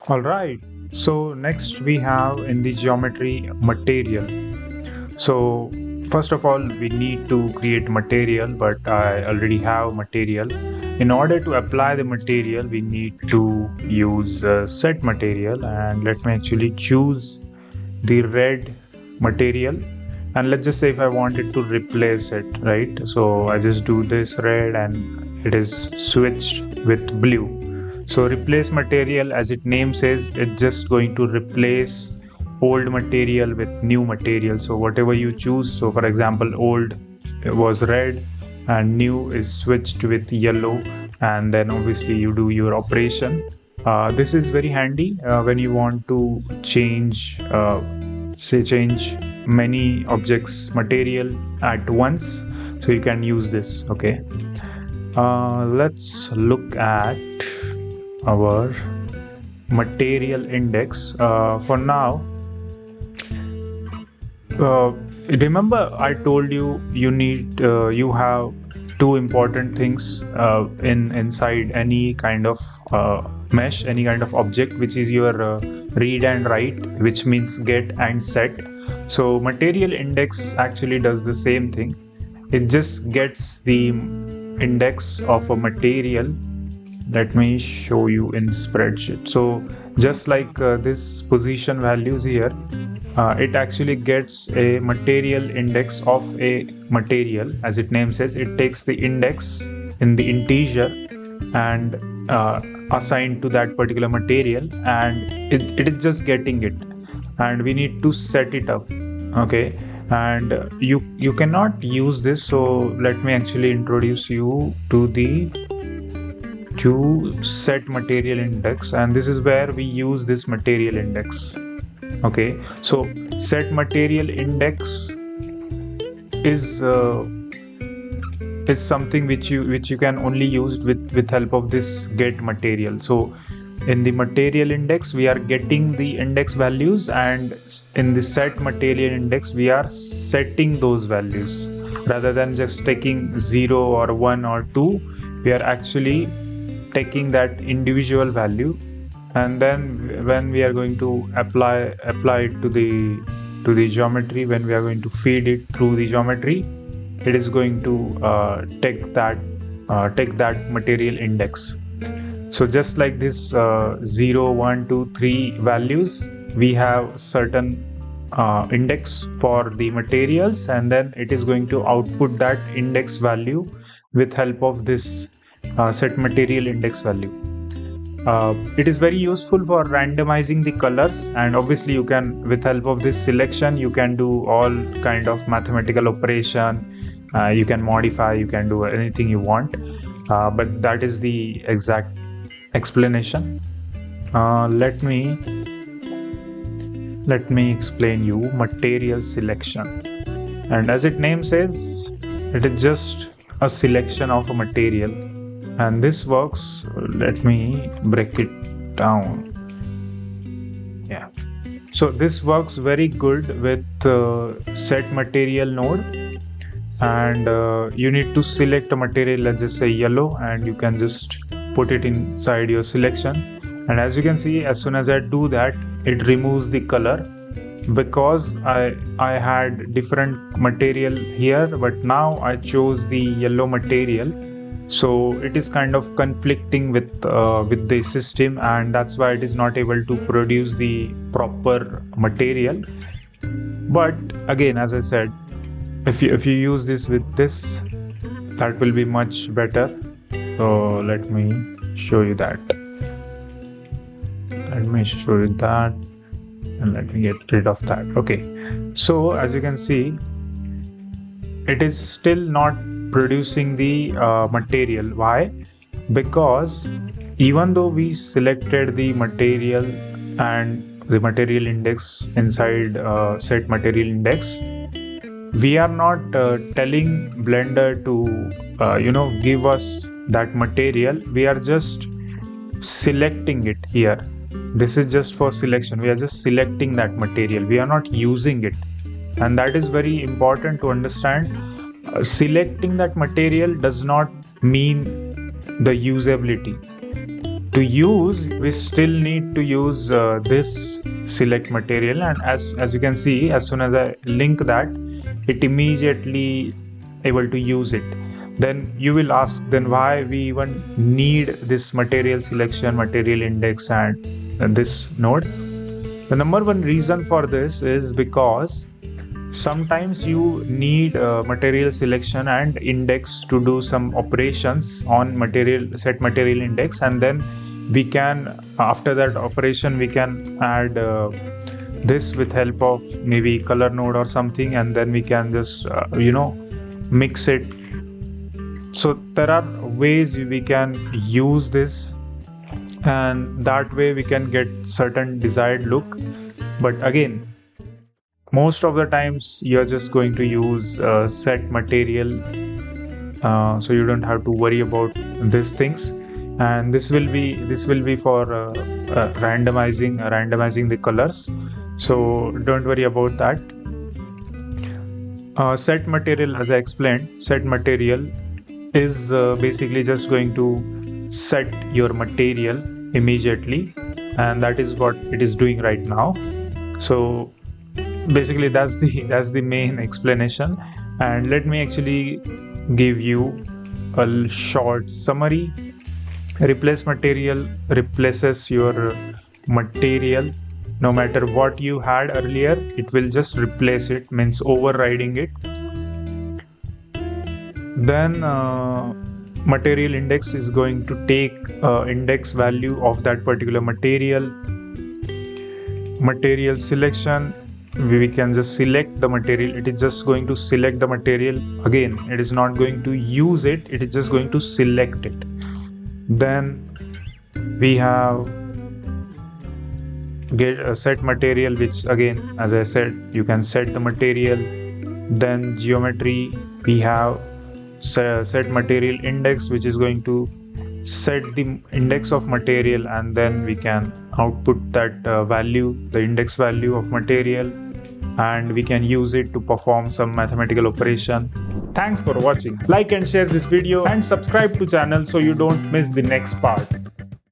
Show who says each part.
Speaker 1: All right. So next we have in the geometry material. So first of all, we need to create material, but I already have material. In order to apply the material, we need to use set material, and let me actually choose the red material. And let's just say if I wanted to replace it, right? So I just do this red and it is switched with blue. So replace material, as its name says, it's just going to replace old material with new material. So whatever you choose, so for example old was red and new is switched with yellow, and then obviously you do your operation. This is very handy when you want to change many objects material at once, so you can use this. Okay, let's look at our material index. For now, remember I told you you have two important things inside any kind of mesh, any kind of object, which is your read and write, which means get and set. So material index actually does the same thing. It just gets the index of a material. Let me show you in spreadsheet. So just like this position values here, it actually gets a material index of a material. As its name says, it takes the index in the integer and assigned to that particular material, and it is just getting it, and we need to set it up. Okay, and you cannot use this. So let me actually introduce you to set material index, and this is where we use this material index. Okay, so set material index is something which you can only use with help of this get material. So in the material index we are getting the index values, and in the set material index we are setting those values. Rather than just taking 0 or 1 or 2, we are actually taking that individual value, and then when we are going to apply it to the geometry, when we are going to feed it through the geometry, it is going to take that material index. So just like this 0, 1, 2, 3 values, we have certain index for the materials, and then it is going to output that index value with help of this set material index value. It is very useful for randomizing the colors, and obviously you can, with help of this selection, you can do all kind of mathematical operation. You can modify, you can do anything you want, but that is the exact explanation. Let me explain you material selection, and as its name says, it is just a selection of a material, and this works. Let me break it down. Yeah, so this works very good with set material node, and you need to select a material, let's just say yellow, and you can just put it inside your selection. And as you can see, as soon as I do that, it removes the color, because I had different material here, but now I chose the yellow material. So it is kind of conflicting with the system, and that's why it is not able to produce the proper material. But again, as I said, if you use this with this, that will be much better. So let me show you that. And let me get rid of that. Okay, so as you can see, it is still not producing the material. Why? Because even though we selected the material and the material index inside set material index, we are not telling Blender to give us that material. We are just selecting it here. This is just for selection. We are just selecting that material. We are not using it, and that is very important to understand. Selecting that material does not mean the usability. to use, we still need to use this select material, and as you can see, as soon as I link that, it immediately able to use it. Then you will ask, then why we even need this material selection, material index, and this node? The number one reason for this is because sometimes you need material selection and index to do some operations on set material index, and then we can, after that operation, we can add this with help of maybe color node or something, and then we can just mix it. So there are ways we can use this, and that way we can get certain desired look. But again, most of the times you're just going to use set material, so you don't have to worry about these things. And this will be for randomizing the colors, so don't worry about that. Set material, as I explained, set material is basically just going to set your material immediately, and that is what it is doing right now. So basically that's the main explanation, and let me actually give you a short summary. Replace material replaces your material. No matter what you had earlier, it will just replace it, means overriding it. Then material index is going to take index value of that particular material. Material selection, we can just select the material. It is just going to select the material. Again, it is not going to use it, it is just going to select it. Then we have get a set material, which again, as I said, you can set the material. Then geometry, we have set material index, which is going to set the index of material, and then we can output that value, the index value of material, and we can use it to perform some mathematical operation. Thanks for watching. Like and share this video and subscribe to channel so you don't miss the next part.